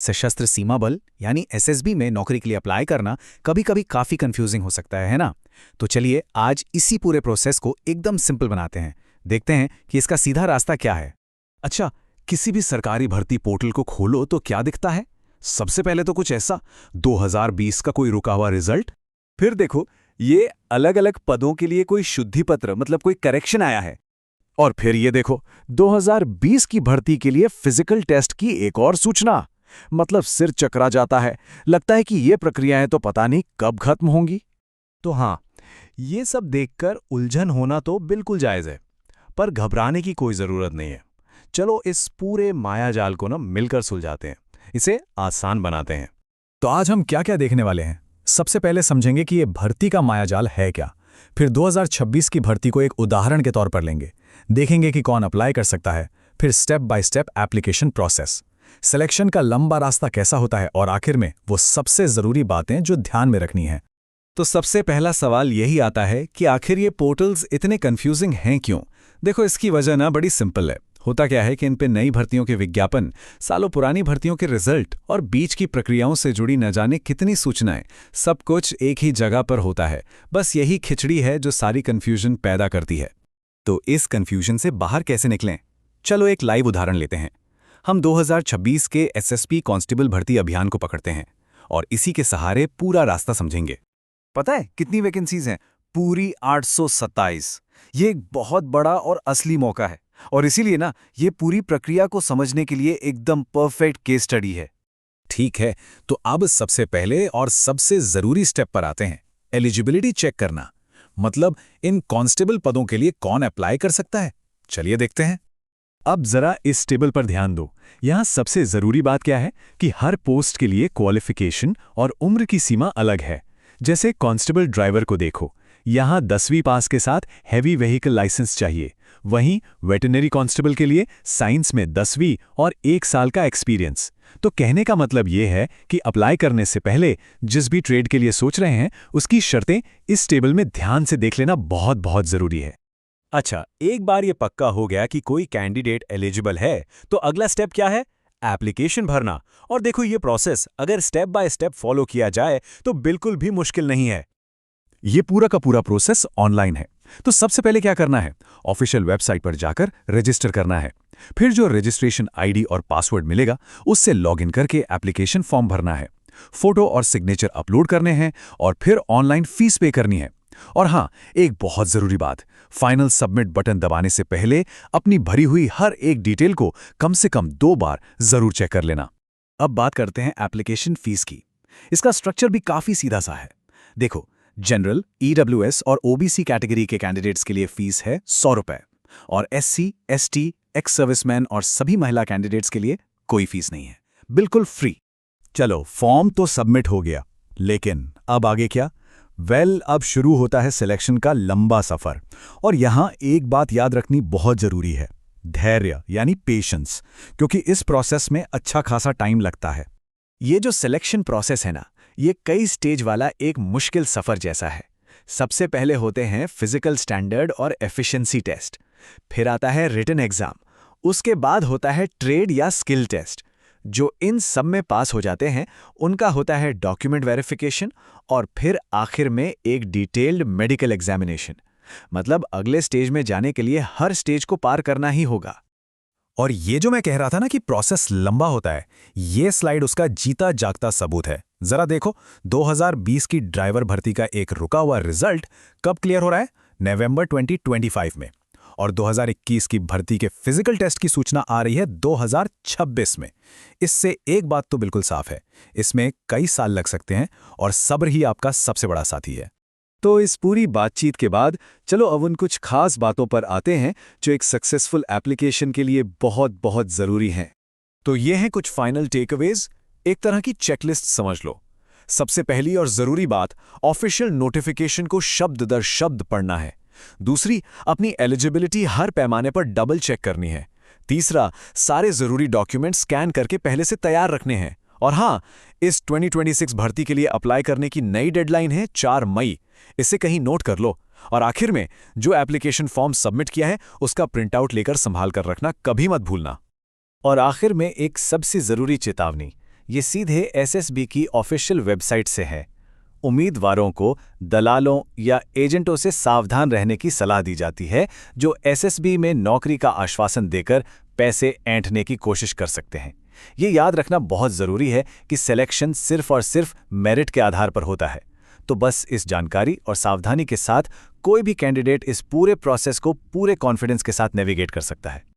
सशस्त्र सीमा बल यानी एसएसबी में नौकरी के लिए अप्लाई करना कभी कभी काफ़ी कंफ्यूजिंग हो सकता है ना? तो चलिए आज इसी पूरे प्रोसेस को एकदम सिंपल बनाते हैं। देखते हैं कि इसका सीधा रास्ता क्या है। अच्छा, किसी भी सरकारी भर्ती पोर्टल को खोलो तो क्या दिखता है? सबसे पहले तो कुछ ऐसा 2020 का कोई रुका हुआ रिजल्ट। फिर देखो, ये अलग अलग पदों के लिए कोई शुद्धि पत्र मतलब कोई करेक्शन आया है। और फिर ये देखो, 2020 की भर्ती के लिए फिजिकल टेस्ट की एक और सूचना। मतलब सिर चकरा जाता है। लगता है कि ये प्रक्रियाएं तो पता नहीं कब खत्म होंगी। तो हाँ, ये सब देखकर उलझन होना तो बिल्कुल जायज़ है, पर घबराने की कोई ज़रूरत नहीं है। चलो इस पूरे मायाजाल को मिलकर सुलझाते हैं, इसे आसान बनाते हैं। तो आज हम क्या क्या देखने वाले हैं? सबसे पहले समझेंगे कि ये भर्ती का मायाजाल है क्या। फिर 2026 की भर्ती को एक उदाहरण के तौर पर लेंगे। देखेंगे कि कौन अप्लाई कर सकता है। फिर step by step application process, selection का लंबा रास्ता कैसा होता है, और आखिर में वो सबसे ज़रूरी बातें जो ध्यान में रखनी है। तो सबसे पहला सवाल यही आता है कि आखिर ये पोर्टल्स इतने कंफ्यूजिंग हैं क्यों? देखो, इसकी वजह बड़ी सिंपल है। होता क्या है कि इन पे नई भर्तियों के विज्ञापन, सालों पुरानी भर्तियों के रिजल्ट और बीच की प्रक्रियाओं से जुड़ी न जाने कितनी सूचनाएं, सब कुछ एक ही जगह पर होता है। बस यही खिचड़ी है जो सारी कंफ्यूजन पैदा करती है। तो इस कंफ्यूजन से बाहर कैसे निकलें? चलो एक लाइव उदाहरण लेते हैं। हम 2026 के एसएसपी कांस्टेबल भर्ती अभियान को पकड़ते हैं और इसी के सहारे पूरा रास्ता समझेंगे। पता है कितनी वैकेंसीज हैं? पूरी 827। ये एक बहुत बड़ा और असली मौका है, और इसीलिए ये पूरी प्रक्रिया को समझने के लिए एकदम परफेक्ट केस स्टडी है। ठीक है, तो अब सबसे पहले और सबसे ज़रूरी स्टेप पर आते हैं, एलिजिबिलिटी चेक करना। मतलब इन कांस्टेबल पदों के लिए कौन अप्लाई कर सकता है। चलिए देखते हैं। अब जरा इस टेबल पर ध्यान दो। यहाँ सबसे ज़रूरी बात क्या है कि हर पोस्ट के लिए क्वालिफिकेशन और उम्र की सीमा अलग है। जैसे कांस्टेबल ड्राइवर को देखो, यहाँ 10वीं पास के साथ हैवी व्हीकल लाइसेंस चाहिए। वहीं वेटरनरी कांस्टेबल के लिए साइंस में 10वीं और 1 साल का एक्सपीरियंस। तो कहने का मतलब ये है कि अप्लाई करने से पहले जिस भी ट्रेड के लिए सोच रहे हैं, उसकी शर्तें इस टेबल में ध्यान से देख लेना बहुत बहुत ज़रूरी है। अच्छा, एक बार ये पक्का हो गया कि कोई कैंडिडेट एलिजिबल है, तो अगला स्टेप क्या है? एप्लीकेशन भरना। और देखो, ये प्रोसेस अगर स्टेप बाय स्टेप फॉलो किया जाए तो बिल्कुल भी मुश्किल नहीं है। ये पूरा का पूरा प्रोसेस ऑनलाइन है। तो सबसे पहले क्या करना है? ऑफिशियल वेबसाइट पर जाकर रजिस्टर करना है। फिर जो रजिस्ट्रेशन आईडी और पासवर्ड मिलेगा, उससे लॉगिन करके एप्लीकेशन फॉर्म भरना है। फोटो और सिग्नेचर अपलोड करने हैं और फिर ऑनलाइन फीस पे करनी है। और हाँ, एक बहुत ज़रूरी बात, फाइनल सबमिट बटन दबाने से पहले अपनी भरी हुई हर एक डिटेल को कम से कम 2 बार ज़रूर चेक कर लेना। अब बात करते हैं एप्लीकेशन फीस की। इसका स्ट्रक्चर भी काफ़ी सीधा सा है। देखो, जनरल, ईडब्ल्यूएस और ओबीसी कैटेगरी के कैंडिडेट्स के लिए फीस है 100 रुपये, और एससी, एसटी, एक्स सर्विसमैन और सभी महिला कैंडिडेट्स के लिए कोई फीस नहीं है, बिल्कुल फ्री। चलो, फॉर्म तो सबमिट हो गया, लेकिन अब आगे क्या? अब शुरू होता है सिलेक्शन का लंबा सफ़र। और यहाँ एक बात याद रखनी बहुत ज़रूरी है, धैर्य यानी पेशेंस, क्योंकि इस प्रोसेस में अच्छा खासा टाइम लगता है। ये जो सिलेक्शन प्रोसेस है ये कई स्टेज वाला एक मुश्किल सफ़र जैसा है। सबसे पहले होते हैं फिजिकल स्टैंडर्ड और एफिशिएंसी टेस्ट, फिर आता है रिटन एग्ज़ाम, उसके बाद होता है ट्रेड या स्किल टेस्ट। जो इन सब में पास हो जाते हैं उनका होता है डॉक्यूमेंट वेरिफिकेशन, और फिर आखिर में एक डिटेल्ड मेडिकल एग्जामिनेशन। मतलब अगले स्टेज में जाने के लिए हर स्टेज को पार करना ही होगा। और ये जो मैं कह रहा था कि प्रोसेस लंबा होता है, ये स्लाइड उसका जीता जागता सबूत है। जरा देखो, 2020 की ड्राइवर भर्ती का एक रुका हुआ रिजल्ट कब क्लियर हो रहा है? नवंबर 2025 में। और 2021 की भर्ती के फिजिकल टेस्ट की सूचना आ रही है 2026 में। इससे एक बात तो बिल्कुल साफ है, इसमें कई साल लग सकते हैं और सब्र ही आपका सबसे बड़ा साथी है। तो इस पूरी बातचीत के बाद चलो अब उन कुछ खास बातों पर आते हैं जो एक सक्सेसफुल एप्लीकेशन के लिए बहुत बहुत ज़रूरी हैं। तो ये हैं कुछ फाइनल टेकअवेज, एक तरह की चेकलिस्ट समझ लो। सबसे पहली और ज़रूरी बात, ऑफिशियल नोटिफिकेशन को शब्द दर शब्द पढ़ना है। दूसरी, अपनी एलिजिबिलिटी हर पैमाने पर डबल चेक करनी है। तीसरा, सारे ज़रूरी डॉक्यूमेंट स्कैन करके पहले से तैयार रखने हैं। और हाँ, इस 2026 भर्ती के लिए अप्लाई करने की नई डेडलाइन है 4 मई, इसे कहीं नोट कर लो। और आखिर में, जो एप्लीकेशन फॉर्म सबमिट किया है उसका प्रिंट आउट लेकर संभाल कर रखना कभी मत भूलना। और आखिर में एक सबसे ज़रूरी चेतावनी, ये सीधे एसएसबी की ऑफिशियल वेबसाइट से है। उम्मीदवारों को दलालों या एजेंटों से सावधान रहने की सलाह दी जाती है, जो एसएसबी में नौकरी का आश्वासन देकर पैसे ऐंठने की कोशिश कर सकते हैं। ये याद रखना बहुत ज़रूरी है कि सिलेक्शन सिर्फ और सिर्फ मेरिट के आधार पर होता है। तो बस इस जानकारी और सावधानी के साथ कोई भी कैंडिडेट इस पूरे प्रोसेस को पूरे कॉन्फिडेंस के साथ नेविगेट कर सकता है।